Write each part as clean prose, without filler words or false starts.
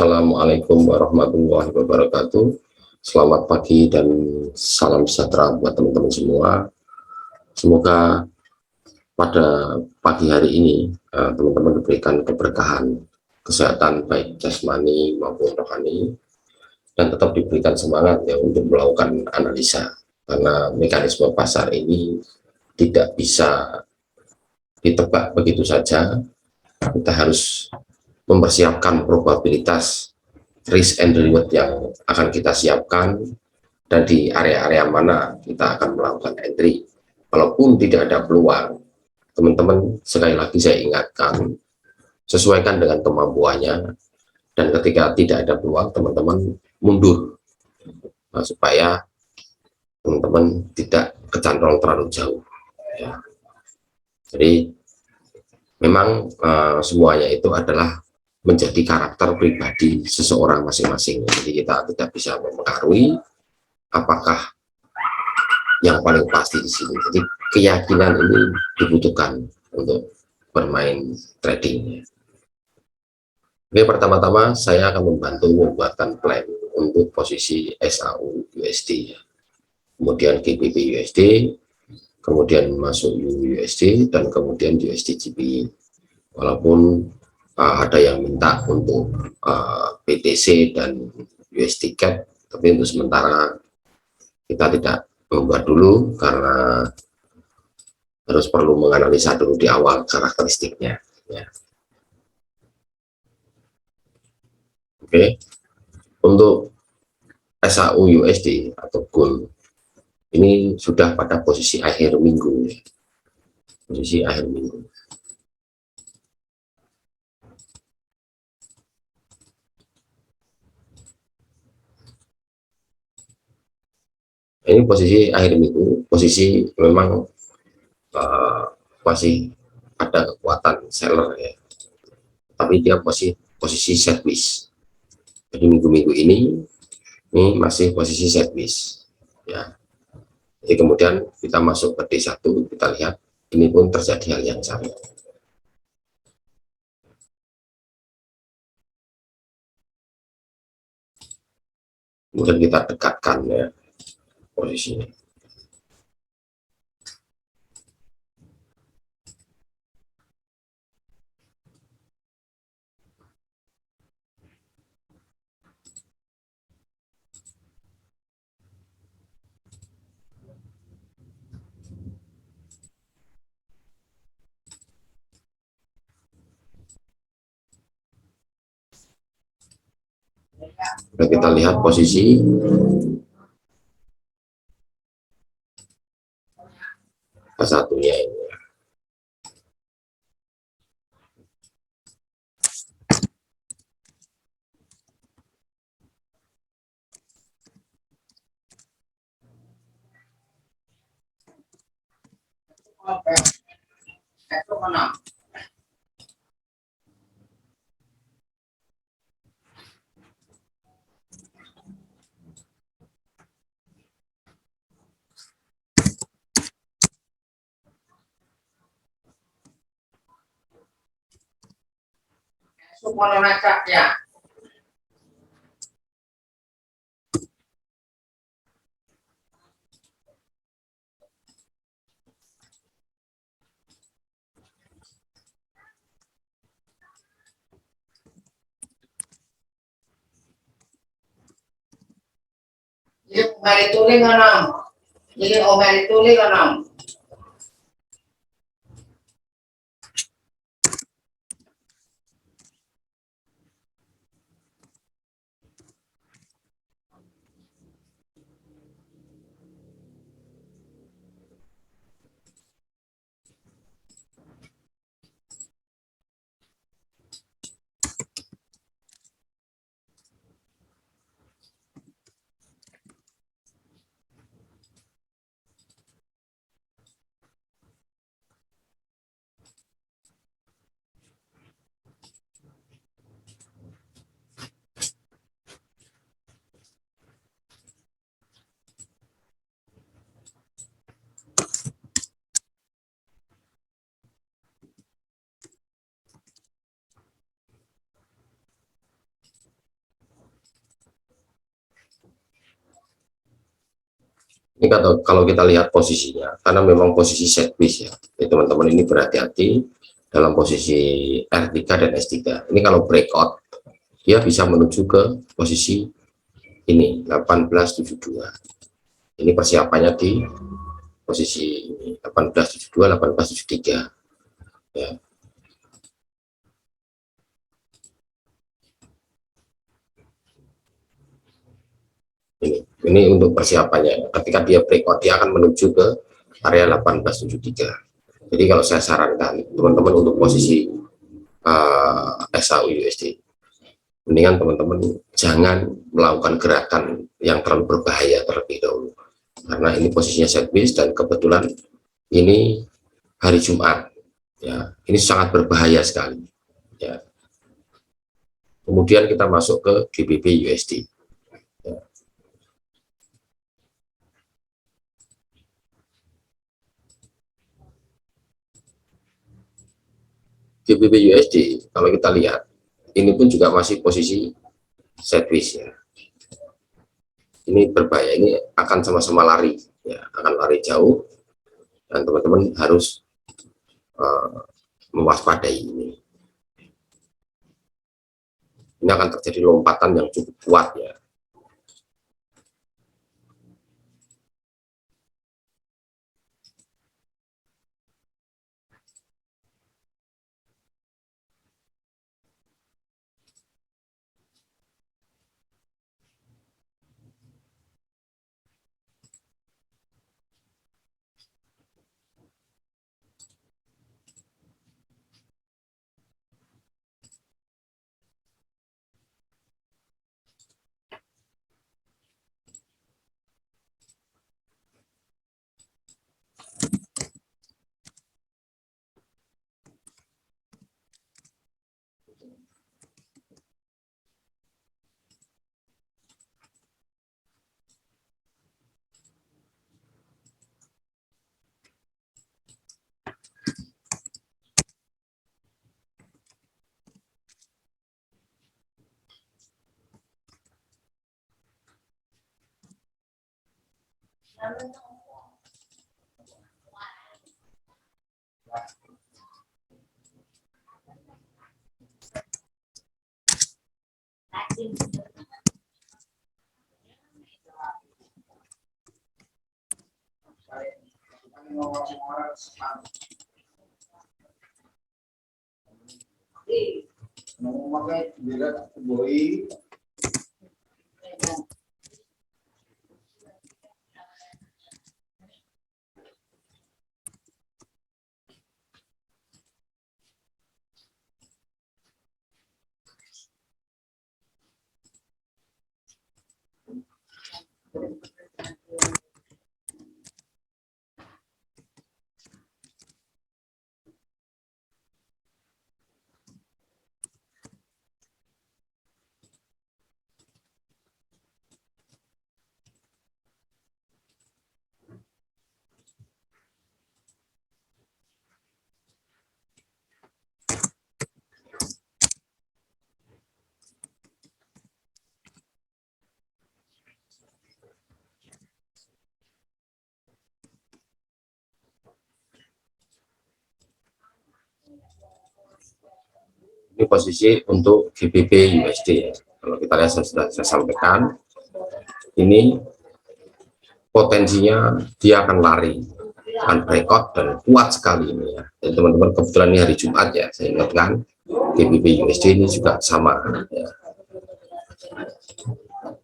Assalamualaikum warahmatullahi wabarakatuh. Selamat pagi dan salam sejahtera buat teman-teman semua. Semoga pada pagi hari ini teman-teman diberikan keberkahan, kesehatan baik jasmani maupun rohani, dan tetap diberikan semangat ya untuk melakukan analisa, karena mekanisme pasar ini tidak bisa ditebak begitu saja. Kita harus mempersiapkan probabilitas risk and reward yang akan kita siapkan, dan di area-area mana kita akan melakukan entry. Walaupun tidak ada peluang, teman-teman sekali lagi saya ingatkan, sesuaikan dengan kemampuannya, dan ketika tidak ada peluang teman-teman mundur, supaya teman-teman tidak kecantol terlalu jauh ya. Jadi memang semuanya itu adalah menjadi karakter pribadi seseorang masing-masing. Jadi kita tidak bisa mempengaruhi apakah yang paling pasti di sini. Jadi keyakinan ini dibutuhkan untuk bermain trading. Oke, pertama-tama saya akan membantu membuatkan plan untuk posisi SAU USD, kemudian GBP USD, kemudian masuk USD, dan kemudian USD GBP. Walaupun ada yang minta untuk BTC dan USD CAD, tapi untuk sementara kita tidak membuat dulu karena harus perlu menganalisa dulu di awal karakteristiknya ya. Oke, untuk SAU USD atau gold ini sudah pada posisi akhir minggu ya. Posisi akhir minggu. Ini posisi akhir minggu, posisi memang masih ada kekuatan seller ya, tapi dia posisi sideways. Jadi minggu-minggu ini masih posisi sideways ya. Jadi kemudian kita masuk ke D1, kita lihat ini pun terjadi hal yang sama. Kemudian kita dekatkan ya posisinya. Nah, kita lihat posisi satunya ini. Ya. Jadi mari tulis kanam. Jadi mari tulis kanam. Ini kalau kita lihat posisinya, karena memang posisi setpiece ya, teman-teman ini berhati-hati dalam posisi R3 dan S3. Ini kalau breakout, dia bisa menuju ke posisi ini 1872. Ini persiapannya di posisi ini 1872, 1873 ya. Ini untuk persiapannya. Ketika dia breakout, dia akan menuju ke area 1873. Jadi kalau saya sarankan teman-teman untuk posisi SAU USD, mendingan teman-teman jangan melakukan gerakan yang terlalu berbahaya terlebih dahulu, karena ini posisinya sideways dan kebetulan ini hari Jumat ya, ini sangat berbahaya sekali ya. Kemudian kita masuk ke GBP USD ya. GBP USD kalau kita lihat ini pun juga masih posisi sideways ya, ini berbahaya, ini akan sama-sama lari ya, akan lari jauh dan teman-teman harus mewaspadai ini. Ini akan terjadi lompatan yang cukup kuat ya. Ini posisi untuk GBP USD ya. Kalau kita lihat sudah saya sampaikan, ini potensinya dia akan lari, akan breakout dan kuat sekali ini ya. Dan teman-teman kebetulan ini hari Jumat ya, saya ingatkan GBP USD ini juga sama ya.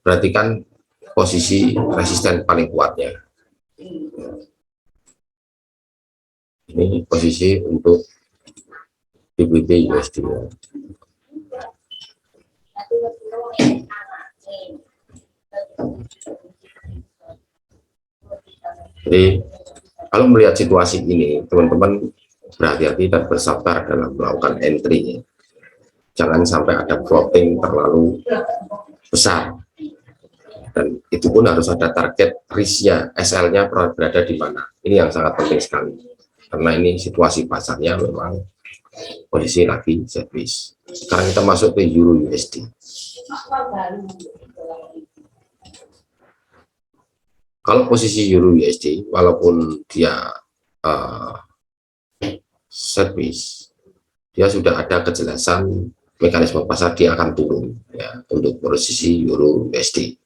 Perhatikan posisi resisten paling kuatnya. Ini posisi untuk GBP USD ya. Jadi kalau melihat situasi ini, teman-teman berhati-hati dan bersabar dalam melakukan entry. Jangan sampai ada floating terlalu besar. Dan itu pun harus ada target risknya, SL-nya berada di mana. Ini yang sangat penting sekali. Karena ini situasi pasarnya memang posisi lagi sideways. Sekarang kita masuk ke Euro USD. Kalau posisi Euro USD, walaupun dia uh, service, dia sudah ada kejelasan mekanisme pasar dia akan turun ya untuk posisi Euro USD.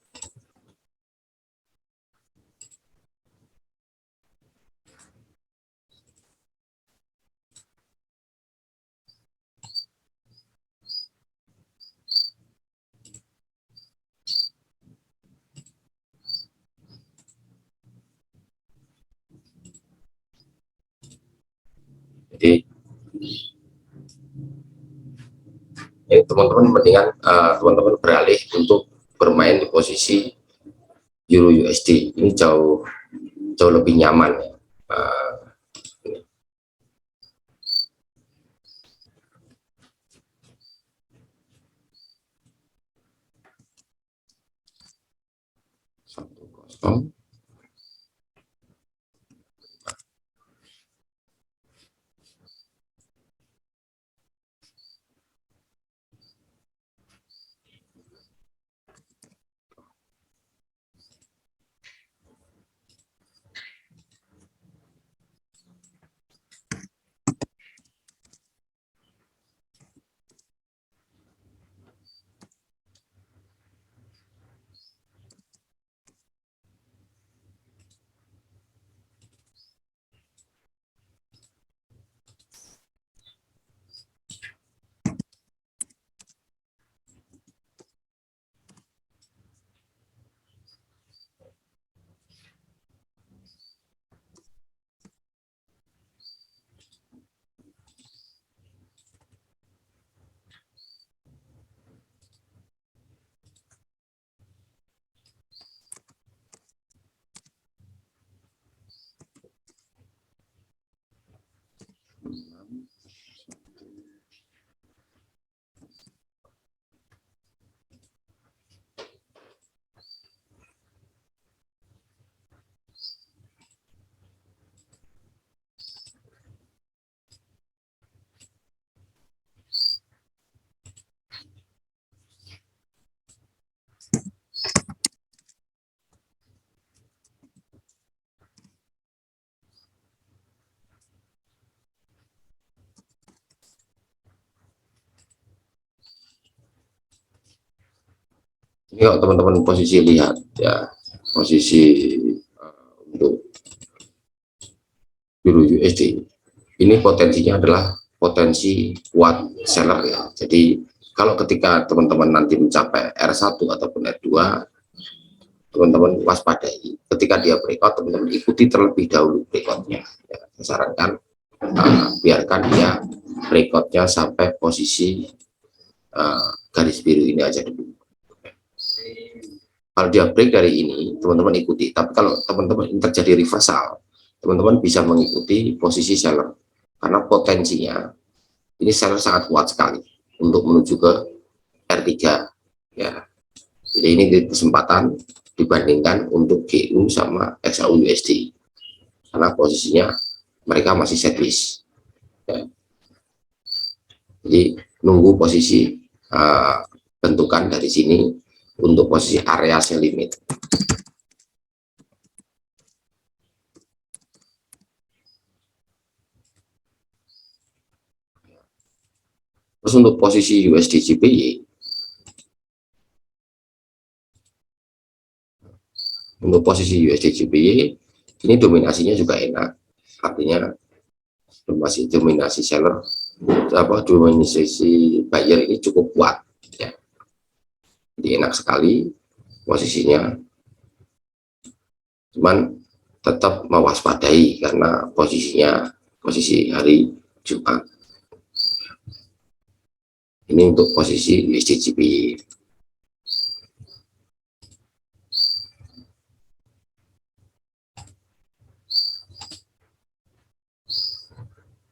Jadi ini teman-teman mendingan teman-teman beralih untuk bermain di posisi Euro USD, ini jauh jauh lebih nyaman ya. Satu kosong. Ini kalau teman-teman posisi lihat ya, posisi untuk Euro USD ini potensinya adalah potensi kuat seller ya. Jadi kalau ketika teman-teman nanti mencapai R1 ataupun R2, teman-teman waspadai. Ketika dia breakout, teman-teman ikuti terlebih dahulu breakoutnya ya. Saya sarankan biarkan dia breakoutnya sampai posisi garis biru ini aja dulu. Kalau dia break dari ini, teman-teman ikuti. Tapi kalau teman-teman ini terjadi reversal, teman-teman bisa mengikuti posisi seller. Karena potensinya, ini seller sangat kuat sekali untuk menuju ke R3. Ya. Jadi ini kesempatan dibandingkan untuk GU sama XAU USD. Karena posisinya mereka masih sideways. Ya. Jadi nunggu posisi bentukan dari sini untuk posisi area sell limit. Terus untuk posisi USD JPY, untuk posisi USD JPY ini dominasinya juga enak, artinya masih dominasi seller, dominasi buyer ini cukup kuat ya. Jadi enak sekali posisinya, cuman tetap mewaspadai karena posisinya posisi hari Jumat. Ini untuk posisi USD JPY.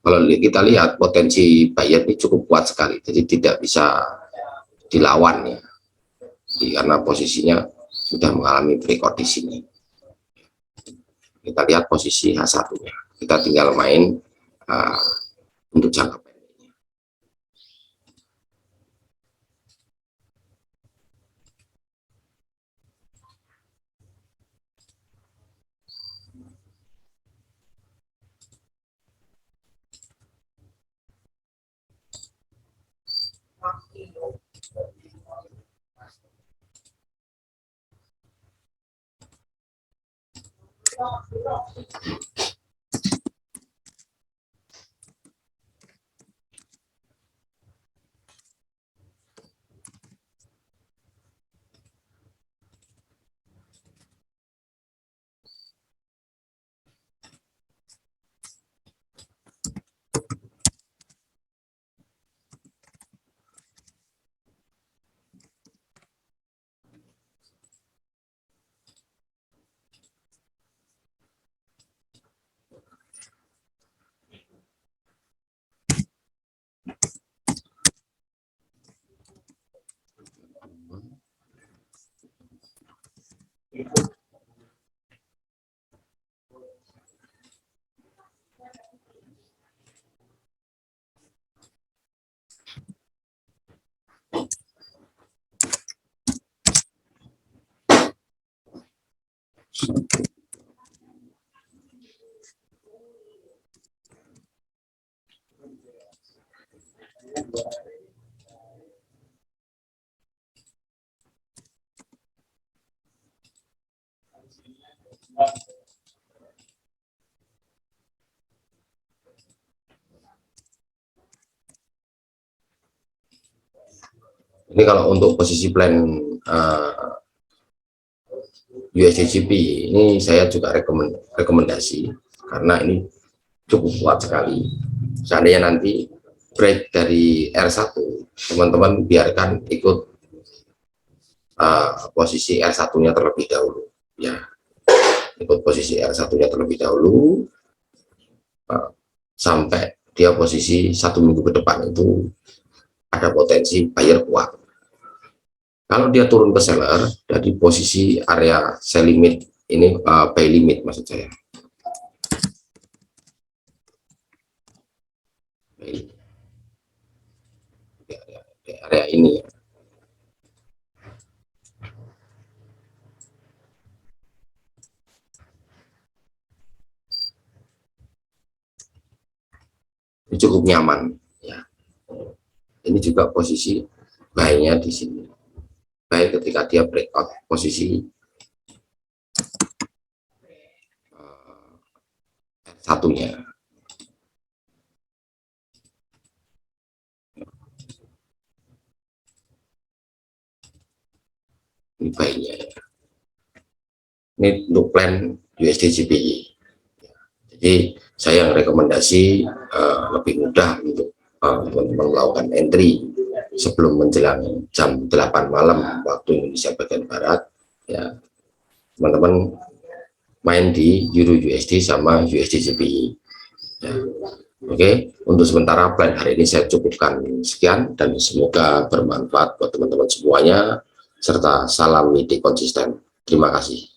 Kalau kita lihat potensi buyer ini cukup kuat sekali, jadi tidak bisa dilawan ya. Jadi, karena posisinya sudah mengalami breakout di sini. Kita lihat posisi H1-nya. Kita tinggal main untuk jangka pendeknya. Ini kalau untuk posisi plan USDGP ini saya juga rekomendasi karena ini cukup kuat sekali. Seandainya nanti break dari R1, teman-teman biarkan ikut posisi R1-nya terlebih dahulu, ya. Ikut posisi R1-nya terlebih dahulu sampai dia posisi 1 minggu ke depan itu ada potensi buyer kuat. Kalau dia turun ke seller dari posisi area sell limit ini, buy limit maksud saya, di area ini ya. Ini cukup nyaman ya. Ini juga posisi buy-nya di sini. Baik ketika dia breakout posisi satunya. Ini buy-nya ya. Ini untuk plan USD/GBP. Jadi saya yang rekomendasi lebih mudah untuk teman-teman melakukan entry sebelum menjelang jam 8 malam waktu Indonesia bagian barat ya. Teman-teman main di Euro USD sama USD/GBP ya. Oke, untuk sementara plan hari ini saya cukupkan sekian dan semoga bermanfaat buat teman-teman semuanya serta salam WD konsisten. Terima kasih.